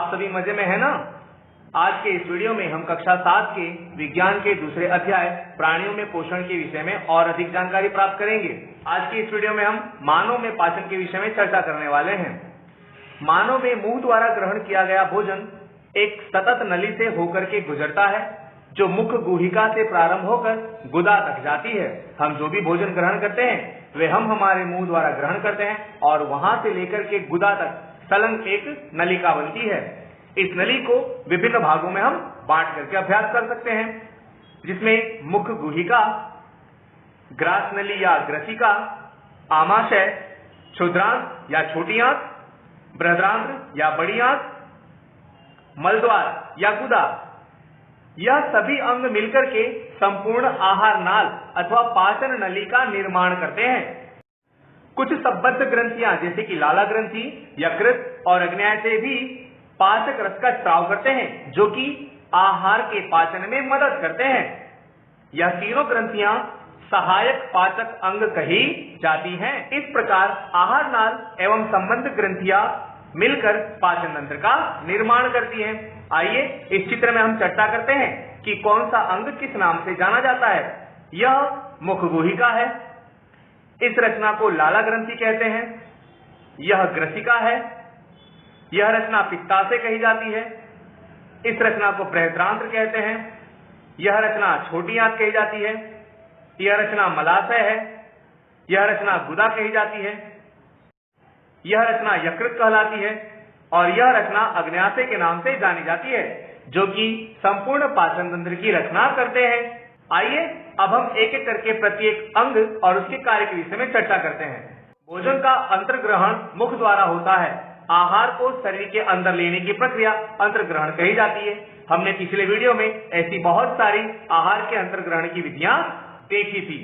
आप सभी मजे में है ना। आज के इस वीडियो में हम कक्षा 7 के विज्ञान के दूसरे अध्याय प्राणियों में पोषण के विषय में और अधिक जानकारी प्राप्त करेंगे। आज की इस वीडियो में हम मानव में पाचन के विषय में चर्चा करने वाले हैं। मानव में मुंह द्वारा ग्रहण किया गया भोजन एक सतत नली से होकर के गुजरता है, जो मुख गुहिका से प्रारंभ होकर गुदा तक जाती है। हम जो भी भोजन ग्रहण करते हैं वे हम हमारे मुंह द्वारा ग्रहण करते हैं और वहां से लेकर के गुदा तक संलग्न एक नलिका बनती है। इस नली को विभिन्न भागों में हम बांट करके अभ्यास कर सकते हैं, जिसमें मुख गुहिका, ग्रास नली या ग्रसिका, आमाशय, क्षुद्रांत या छोटी आंत, बृहदांत्र या बड़ी आंत, मलद्वार या गुदा, यह सभी अंग मिलकर के संपूर्ण आहार नाल अथवा पाचन नली का निर्माण करते हैं। कुछ संबद्ध ग्रंथियां जैसे कि लाला ग्रंथि, यकृत और अग्न्याशय भी पाचक रस का स्राव करते हैं, जो कि आहार के पाचन में मदद करते हैं। यह तीनों ग्रंथियां सहायक पाचक अंग कही जाती हैं। इस प्रकार आहार नाल एवं संबद्ध ग्रंथियां मिलकर पाचन तंत्र का निर्माण करती हैं। आइए इस चित्र में हम चर्चा करते हैं कि कौन सा अंग किस नाम से जाना जाता है। यह मुख गुहिका है, इस रचना को लाला ग्रंथि कहते हैं। यह ग्रसिका है, यह रचना पित्ताशय कही जाती है। इस रचना को बृहदांत्र कहते हैं। यह रचना छोटी आंत कही जाती है। यह रचना मलाशय है। यह रचना गुदा कही जाती है। यह रचना यकृत कहलाती है और यह रचना अग्न्याशय के नाम से जानी जाती है, जो कि संपूर्ण पाचन तंत्र की रचना करते हैं। आइए अब हम एक एक करके प्रत्येक अंग और उसके कार्य के विषय में चर्चा करते हैं। भोजन का अंतर्ग्रहण मुख द्वारा होता है। आहार को शरीर के अंदर लेने की प्रक्रिया अंतर्ग्रहण कही जाती है। हमने पिछले वीडियो में ऐसी बहुत सारी आहार के अंतर्ग्रहण की विधियां देखी थी।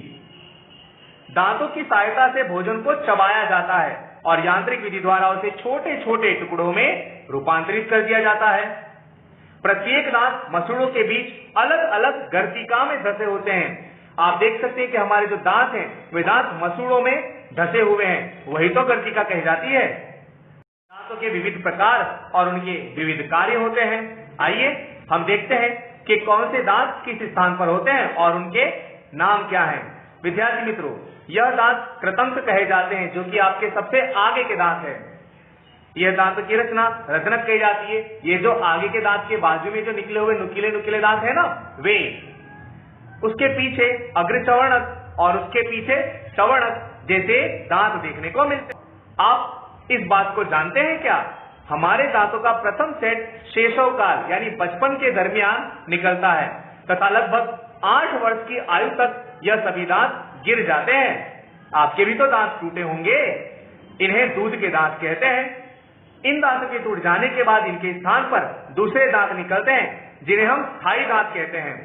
दांतों की सहायता से भोजन को चबाया जाता है और यांत्रिक विधि द्वारा उसे छोटे छोटे टुकड़ों में रूपांतरित कर दिया जाता है। प्रत्येक दांत मसूड़ों के बीच अलग अलग गर्तिका में धसे होते हैं। आप देख सकते हैं कि हमारे जो दांत हैं वे दांत मसूड़ों में धसे हुए हैं, वही तो गर्तिका कही जाती है। दांतों के विविध प्रकार और उनके विविध कार्य होते हैं। आइए हम देखते हैं कि कौन से दांत किस स्थान पर होते हैं और उनके नाम क्या हैं। विद्यार्थी मित्रों, यह दांत कृतंक कहे जाते हैं, जो कि आपके सबसे आगे के दांत है। यह दांत की रचना रत्नक कही जाती है। ये जो आगे के दांत के बाजू में जो निकले हुए नुकीले नुकीले दांत है ना, वे। उसके पीछे अग्रचवर्णक और उसके पीछे चवर्णक जैसे दांत देखने को मिलते हैं। आप इस बात को जानते हैं क्या? हमारे दांतों का प्रथम सेट शैशवकाल यानी बचपन के दरमियान निकलता है तथा लगभग 8 वर्ष की आयु तक यह सभी दांत गिर जाते हैं। आपके भी तो दांत टूटे होंगे। इन्हें दूध के दांत कहते हैं। इन दांतों के टूट जाने के बाद इनके स्थान पर दूसरे दांत निकलते हैं, जिन्हें हम स्थायी दांत कहते हैं।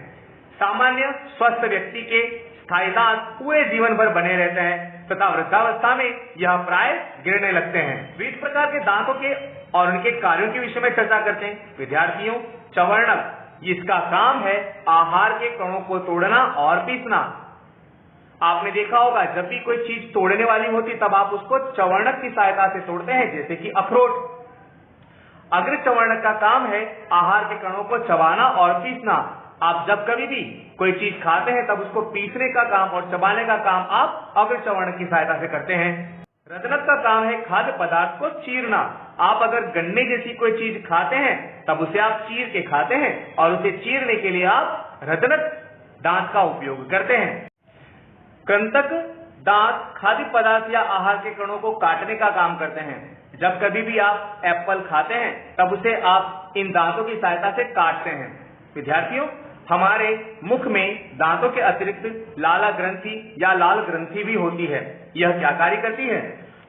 सामान्य स्वस्थ व्यक्ति के स्थायी दांत पूरे जीवन भर बने रहते हैं तथा वृद्धावस्था में यह प्राय गिरने लगते हैं। विविध प्रकार के दांतों के और उनके कार्यों के विषय में चर्चा करते हैं। विद्यार्थियों, चवर्णक, इसका काम है आहार के कणों को तोड़ना और पीसना। आपने देखा होगा जब भी कोई चीज तोड़ने वाली होती तब आप उसको चवर्णक की सहायता से तोड़ते हैं, जैसे कि अखरोट। अग्र चवर्णक का काम है आहार के कणों को चबाना और पीसना। आप जब कभी भी कोई चीज खाते हैं तब उसको पीसने का काम और चबाने का काम आप अग्र चवर्णक की सहायता से करते हैं। रत्नक का काम है खाद्य पदार्थ को चीरना। आप अगर गन्ने जैसी कोई चीज खाते हैं तब उसे आप चीर के खाते हैं और उसे चीरने के लिए आप रत्नक दांत का उपयोग करते हैं। कृंतक दांत खाद्य पदार्थ या आहार के कणों को काटने का काम करते हैं। जब कभी भी आप एप्पल खाते हैं तब उसे आप इन दांतों की सहायता से काटते हैं। विद्यार्थियों, हमारे मुख में दांतों के अतिरिक्त लाला ग्रंथि या लाल ग्रंथि भी होती है। यह क्या कार्य करती है?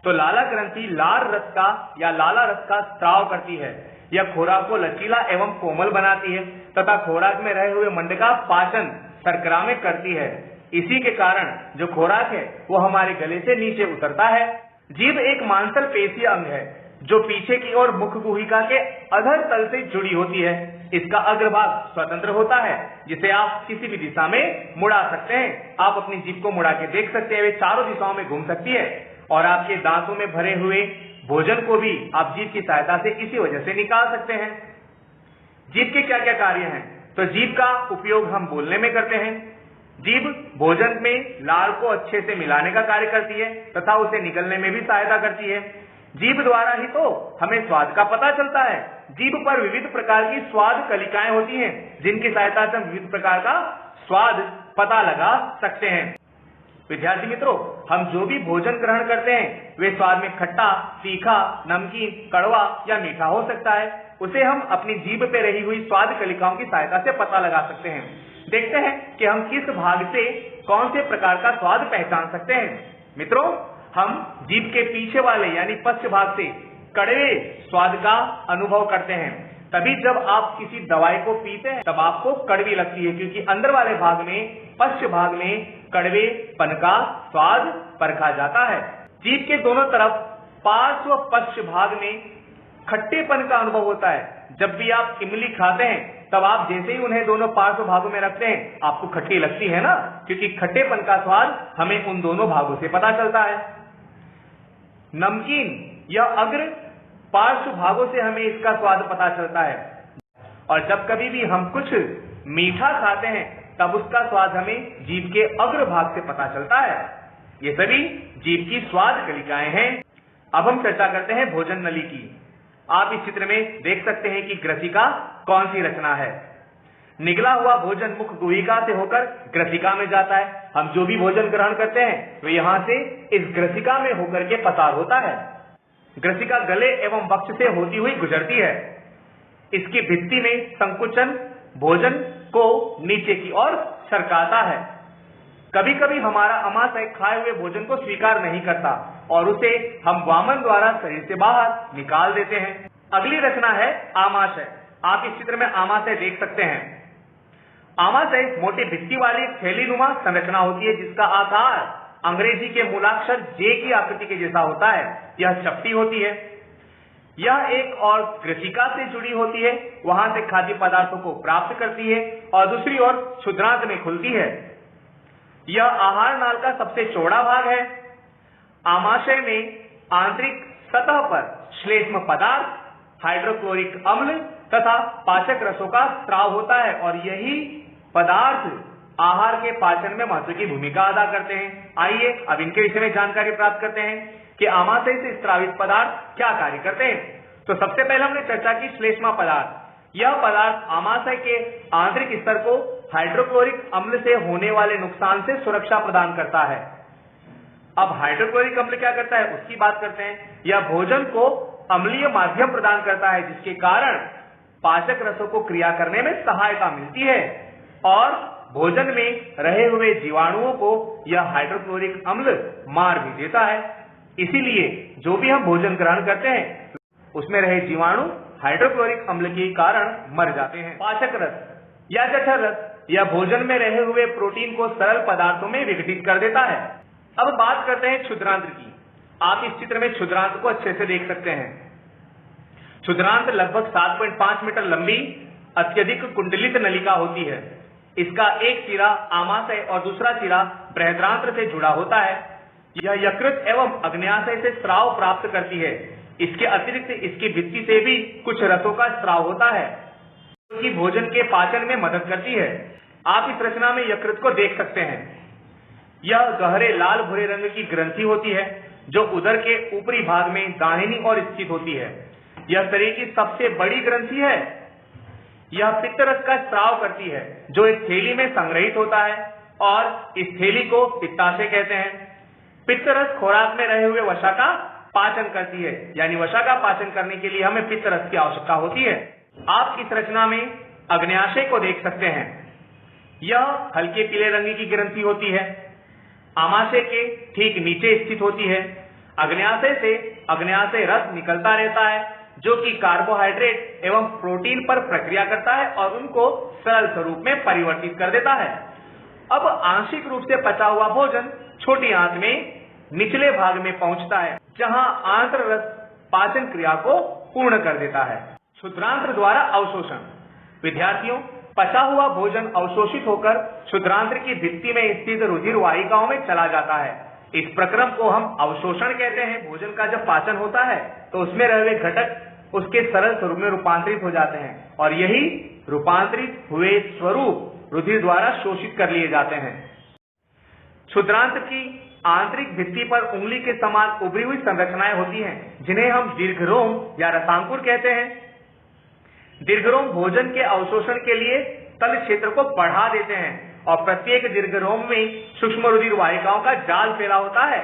तो लाला ग्रंथि लाल रस का या लाला रस का स्राव करती है। यह खुराक को लचीला एवं कोमल बनाती है तथा खुराक में रहे हुए मंड का पाचन शर्करा में करती है। इसी के कारण जो खुराक है वो हमारे गले से नीचे उतरता है। जीभ एक मांसल पेशीय अंग है जो पीछे की ओर मुख गुहिका के अधर तल से जुड़ी होती है। इसका अग्रभाग स्वतंत्र होता है, जिसे आप किसी भी दिशा में मुड़ा सकते हैं। आप अपनी जीभ को मुड़ा के देख सकते हैं, वे चारों दिशाओं में घूम सकती है और आपके दांतों में भरे हुए भोजन को भी आप जीभ की सहायता से इसी वजह से निकाल सकते हैं। जीभ के क्या क्या कार्य हैं? तो जीभ का उपयोग हम बोलने में करते हैं। जीभ भोजन में लार को अच्छे से मिलाने का कार्य करती है तथा उसे निगलने में भी सहायता करती है। जीभ द्वारा ही तो हमें स्वाद का पता चलता है। जीभ पर विविध प्रकार की स्वाद कलिकाएं होती हैं, जिनकी सहायता से हम विविध प्रकार का स्वाद पता लगा सकते हैं। विद्यार्थी मित्रों, हम जो भी भोजन ग्रहण करते हैं वे स्वाद में खट्टा, तीखा, नमकीन, कड़वा या मीठा हो सकता है। उसे हम अपनी जीभ पे रही हुई स्वाद कलिकाओं की सहायता से पता लगा सकते हैं। देखते हैं कि हम किस भाग से कौन से प्रकार का स्वाद पहचान सकते हैं। मित्रों, हम जीभ के पीछे वाले यानी पश्च भाग से कड़वे स्वाद का अनुभव करते हैं। तभी जब आप किसी दवाई को पीते हैं तब आपको कड़वी लगती है, क्योंकि अंदर वाले भाग में, पश्च भाग में कड़वेपन का स्वाद परखा जाता है। जीभ के दोनों तरफ पार्श्व पश्च भाग में खट्टेपन का अनुभव होता है। जब भी आप इमली खाते हैं तब आप जैसे ही उन्हें दोनों पार्श्व भागों में रखते हैं आपको खट्टी लगती है ना, क्योंकि खट्टेपन का स्वाद हमें उन दोनों भागों से पता चलता है। नमकीन या अग्र पार्श्व भागों से हमें इसका स्वाद पता चलता है, और जब कभी भी हम कुछ मीठा खाते हैं तब उसका स्वाद हमें जीभ के अग्र भाग से पता चलता है। ये सभी जीभ की स्वाद कलिकाएं हैं। अब हम चर्चा करते हैं भोजन नली की। आप इस चित्र में देख सकते हैं कि ग्रसिका कौन सी रचना है। निगला हुआ भोजन मुख गुहिका से होकर ग्रसिका में जाता है। हम जो भी भोजन ग्रहण करते हैं वे यहां से इस ग्रसिका में होकर के पसार होता है। ग्रसिका गले एवं वक्ष से होती हुई गुजरती है। इसकी भित्ति में संकुचन भोजन को नीचे की ओर सरकाता है। कभी कभी हमारा आमाशय खाए हुए भोजन को स्वीकार नहीं करता और उसे हम वामन द्वारा शरीर से बाहर निकाल देते हैं। अगली रचना है आमाशय। आप इस चित्र में आमाशय देख सकते हैं। आमाशय मोटी भित्ति वाली थैलीनुमा संरचना होती है, जिसका आकार अंग्रेजी के मूलाक्षर जे की आकृति के जैसा होता है। यह चपटी होती है। यह एक और ग्रसिका से जुड़ी होती है, वहां से खाद्य पदार्थों को प्राप्त करती है और दूसरी ओर क्षुद्रांत में खुलती है। यह आहार नाल का सबसे चौड़ा भाग है। आमाशय में आंतरिक सतह पर श्लेष्म पदार्थ, हाइड्रोक्लोरिक अम्ल तथा पाचक रसों का स्राव होता है और यही पदार्थ आहार के पाचन में महत्व की भूमिका अदा करते हैं। आइए अब इनके विषय में जानकारी प्राप्त करते हैं कि आमाशय से स्रावित पदार्थ क्या कार्य करते हैं। तो सबसे पहले हमने चर्चा की श्लेष्मा पदार्थ। यह पदार्थ आमाशय के आंतरिक स्तर को हाइड्रोक्लोरिक अम्ल से होने वाले नुकसान से सुरक्षा प्रदान करता है। अब हाइड्रोक्लोरिक अम्ल क्या करता है उसकी बात करते हैं। यह भोजन को अम्लीय माध्यम प्रदान करता है, जिसके कारण पाचक रसों को क्रिया करने में सहायता मिलती है और भोजन में रहे हुए जीवाणुओं को यह हाइड्रोक्लोरिक अम्ल मार भी देता है। इसीलिए जो भी हम भोजन ग्रहण करते हैं उसमें रहे जीवाणु हाइड्रोक्लोरिक अम्ल के कारण मर जाते हैं। पाचक रस या जठर रस यह भोजन में रहे हुए प्रोटीन को सरल पदार्थों में विघटित कर देता है। अब बात करते हैं क्षुद्रांत की। आप इस चित्र में क्षुद्रांत को अच्छे से देख सकते हैं। क्षुद्रांत लगभग 7.5 मीटर लंबी अत्यधिक कुंडलित नलिका होती है। इसका एक सिरा आमाशय और दूसरा सिरा बृहदांत्र से जुड़ा होता है। यह यकृत एवं अग्न्याशय से स्राव प्राप्त करती है। इसके अतिरिक्त इसकी भित्ति से भी कुछ रसों का स्राव होता है, जो कि भोजन के पाचन में मदद करती है। आप इस रचना में यकृत को देख सकते हैं। यह गहरे लाल भूरे रंग की ग्रंथि होती है जो उदर के ऊपरी भाग में दाहिनी ओर स्थित होती है। यह शरीर की सबसे बड़ी ग्रंथि है। यह पित्त रस का स्राव करती है जो एक थैली में संग्रहित होता है और इस थैली को पित्ताशय कहते हैं। पित्त रस खुराक में रहे हुए वसा का पाचन करती है, यानी वसा का पाचन करने के लिए हमें पित्त रस की आवश्यकता होती है। आप इस रचना में अग्न्याशय को देख सकते हैं। यह हल्के पीले रंग की ग्रंथि होती है। आमाशय के ठीक नीचे स्थित होती है। अग्न्याशय से अग्न्याशय रस निकलता रहता है जो कि कार्बोहाइड्रेट एवं प्रोटीन पर प्रक्रिया करता है और उनको सरल स्वरूप में परिवर्तित कर देता है। अब आंशिक रूप से पचा हुआ भोजन छोटी आंत में निचले भाग में पहुंचता है, जहां आंत्र रस पाचन क्रिया को पूर्ण कर देता है। क्षुद्रांत्र द्वारा अवशोषण। विद्यार्थियों, पचा हुआ भोजन अवशोषित होकर क्षुद्रांत्र की भित्ति में स्थित रुधिर वाहिकाओं में चला जाता है। इस प्रक्रम को हम अवशोषण कहते हैं। भोजन का जब पाचन होता है तो उसमें रहे हुए घटक उसके सरल स्वरूप में रूपांतरित हो जाते हैं और यही रूपांतरित हुए स्वरूप रुधिर द्वारा शोषित कर लिए जाते हैं। क्षुद्रांत्र की आंतरिक भित्ति पर उंगली के समान उभरी हुई संरचनाएं होती हैं, जिन्हें हम दीर्घरोम या रसांकुर कहते हैं। दीर्घरोम भोजन के अवशोषण के लिए तल क्षेत्र को बढ़ा देते हैं और प्रत्येक दीर्घरोम में सूक्ष्म रुधिर वाहिकाओं का जाल फैला होता है।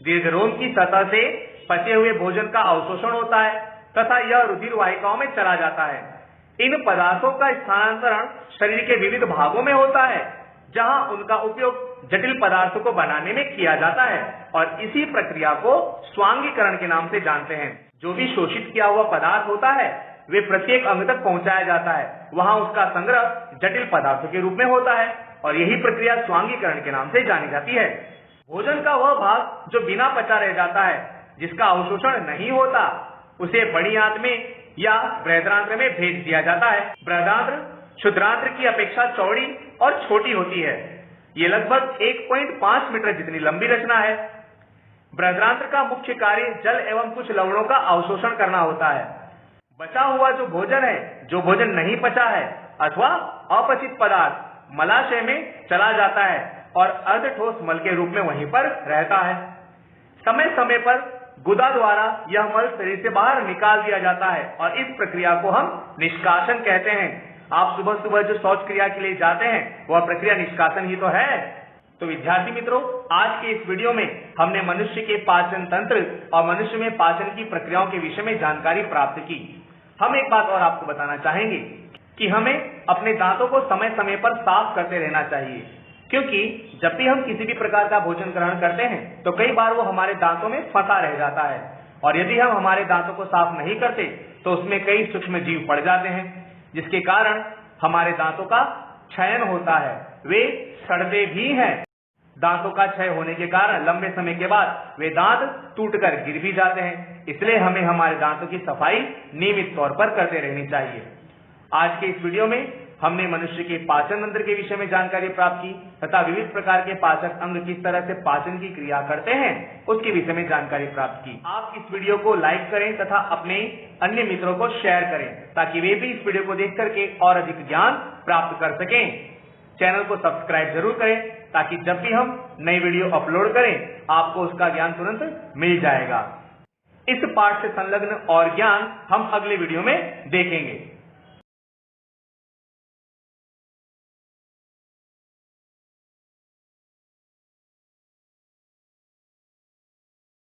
दीर्घरोम की सतह से पचे हुए भोजन का अवशोषण होता है तथा यह रुधिर वाहिकाओं में चला जाता है। इन पदार्थों का स्थानांतरण शरीर के विविध भागों में होता है, जहां उनका उपयोग जटिल पदार्थों को बनाने में किया जाता है और इसी प्रक्रिया को स्वांगीकरण के नाम से जानते हैं। जो भी शोषित किया हुआ पदार्थ होता है वे प्रत्येक अंग तक पहुंचाया जाता है, वहां उसका संग्रह जटिल पदार्थों के रूप में होता है और यही प्रक्रिया स्वांगीकरण के नाम से जानी जाती है। भोजन का वह भाग जो बिना पचा रह जाता है, जिसका अवशोषण नहीं होता, उसे बड़ी आंत में या बृहदांत्र में भेज दिया जाता है। बृहदांत्र क्षुद्रांत्र की अपेक्षा चौड़ी और छोटी होती है। ये लगभग 1.5 मीटर जितनी लंबी रचना है। बृहदांत्र का मुख्य कार्य जल एवं कुछ लवणों का अवशोषण करना होता है। बचा हुआ जो भोजन है, जो भोजन नहीं पचा है अथवा अपचित पदार्थ मलाशय में चला जाता है और अर्धठोस मल के रूप में वहीं पर रहता है। समय समय पर गुदा द्वारा यह मल शरीर से बाहर निकाल दिया जाता है और इस प्रक्रिया को हम निष्कासन कहते हैं। आप सुबह सुबह जो शौच क्रिया के लिए जाते हैं वह प्रक्रिया निष्कासन ही तो है। तो विद्यार्थी मित्रों, आज के इस वीडियो में हमने मनुष्य के पाचन तंत्र और मनुष्य में पाचन की प्रक्रियाओं के विषय में जानकारी प्राप्त की। हम एक बात और आपको बताना चाहेंगे कि हमें अपने दांतों को समय समय पर साफ करते रहना चाहिए, क्योंकि जब भी हम किसी भी प्रकार का भोजन ग्रहण करते हैं तो कई बार वो हमारे दांतों में फंसा रह जाता है और यदि हम हमारे दांतों को साफ नहीं करते तो उसमें कई सूक्ष्म जीव पड़ जाते हैं, जिसके कारण हमारे दांतों का क्षयन होता है, वे सड़ते भी हैं। दांतों का क्षय होने के कारण लंबे समय के बाद वे दांत टूटकर गिर भी जाते हैं। इसलिए हमें हमारे दांतों की सफाई नियमित तौर पर करते रहनी चाहिए। आज के इस वीडियो में हमने मनुष्य के पाचन तंत्र के विषय में जानकारी प्राप्त की तथा विविध प्रकार के पाचक अंग किस तरह से पाचन की क्रिया करते हैं उसके विषय में जानकारी प्राप्त की। आप इस वीडियो को लाइक करें तथा अपने अन्य मित्रों को शेयर करें ताकि वे भी इस वीडियो को देख करके और अधिक ज्ञान प्राप्त कर सकें। चैनल को सब्सक्राइब जरूर करें ताकि जब भी हम नई वीडियो अपलोड करें आपको उसका ज्ञान तुरंत मिल जाएगा। इस पाठ से संलग्न और ज्ञान हम अगले वीडियो में देखेंगे।